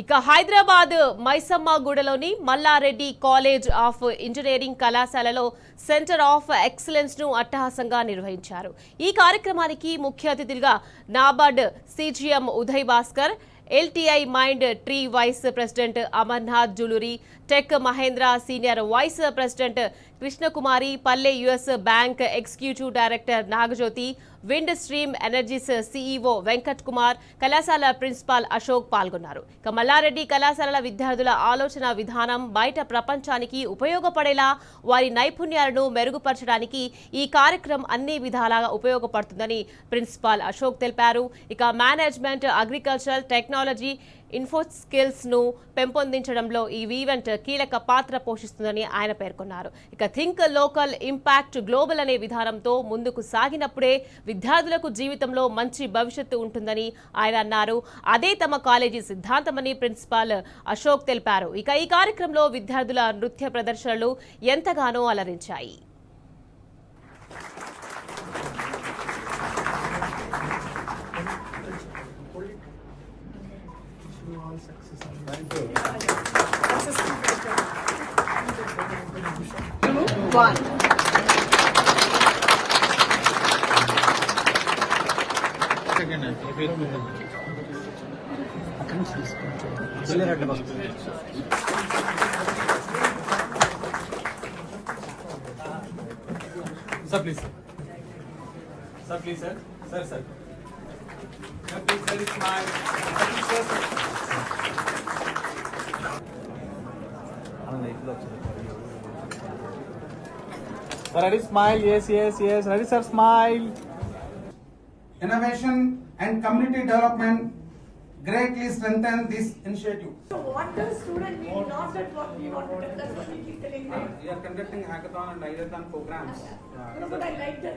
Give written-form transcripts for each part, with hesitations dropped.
ఇక హైదరాబాద్ మైసమ్మగూడలోని Mallareddy college of engineering కళాశాలలో సెంటర్ ఆఫ్ ఎక్సలెన్స్ ను అట్టహాసంగా నిర్వహించారు. ఈ కార్యక్రమానికి ముఖ్య అతిథులుగా NABARD CGM Uday Bhaskar, LTI Mindtree vice president Amarnath Juluri, Tech Mahindra senior vice president Krishnakumari, పల్లె US bank executive director Nagajyothi, Windstream Energies CEO Venkat Kumar, కళాశాల ప్రిన్సిపాల్ అశోక్ పాల్గొన్నారు. ఇక మల్లారెడ్డి కళాశాలల విద్యార్థుల ఆలోచన విధానం బయట ప్రపంచానికి ఉపయోగపడేలా వారి నైపుణ్యాలను మెరుగుపరచడానికి ఈ కార్యక్రమం అన్ని విధాలుగా ఉపయోగపడుతుందని ప్రిన్సిపాల్ అశోక్ తెలిపారు. ఇక management, agriculture, technology, info skills ను పెంపొందించడంలో ఈ ఈవెంట్ కీలక పాత్ర పోషిస్తుందని ఆయన పేర్కొన్నారు. ఇక థింక్ లోకల్, ఇంపాక్ట్ గ్లోబల్ అనే విధానంతో ముందుకు సాగినప్పుడే విద్యార్థులకు జీవితంలో మంచి భవిష్యత్తు ఉంటుందని ఆయన అన్నారు. అదే తమ కాలేజీ సిద్ధాంతమని ప్రిన్సిపాల్ అశోక్ తెలిపారు. ఇక ఈ కార్యక్రమంలో విద్యార్థుల నృత్య ప్రదర్శనలు ఎంతగానో అలరించాయి. One. Sir, please. Sir, please, sir. Sir, sir. Sir, please, sir, smile. Sir, sir. Sir, ready, smile. Yes, yes, yes. Ready, sir, smile. Innovation and community development greatly strengthen this initiative. So what does student need? Not that what we want to tell, that's what we keep telling them. We are conducting hackathon and hackathon programs. But I like that,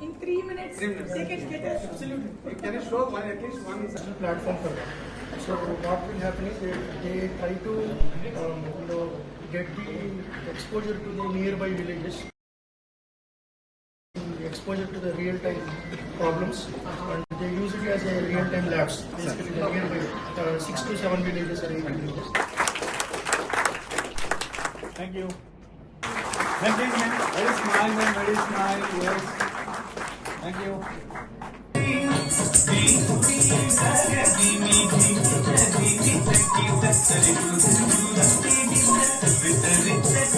in 3 minutes, 3 minutes. they can get it. Absolutely. Can you show one, at least one platform for them. So what will happen is they try to get the exposure to the nearby villages, exposure to the real-time problems, and they use it as a real-time labs. Basically, the nearby 6 to 7 villages or 8 villages. Thank you. Then please, ma'am. Ready, smile, ma'am. Ready, smile. Yes. Thank you.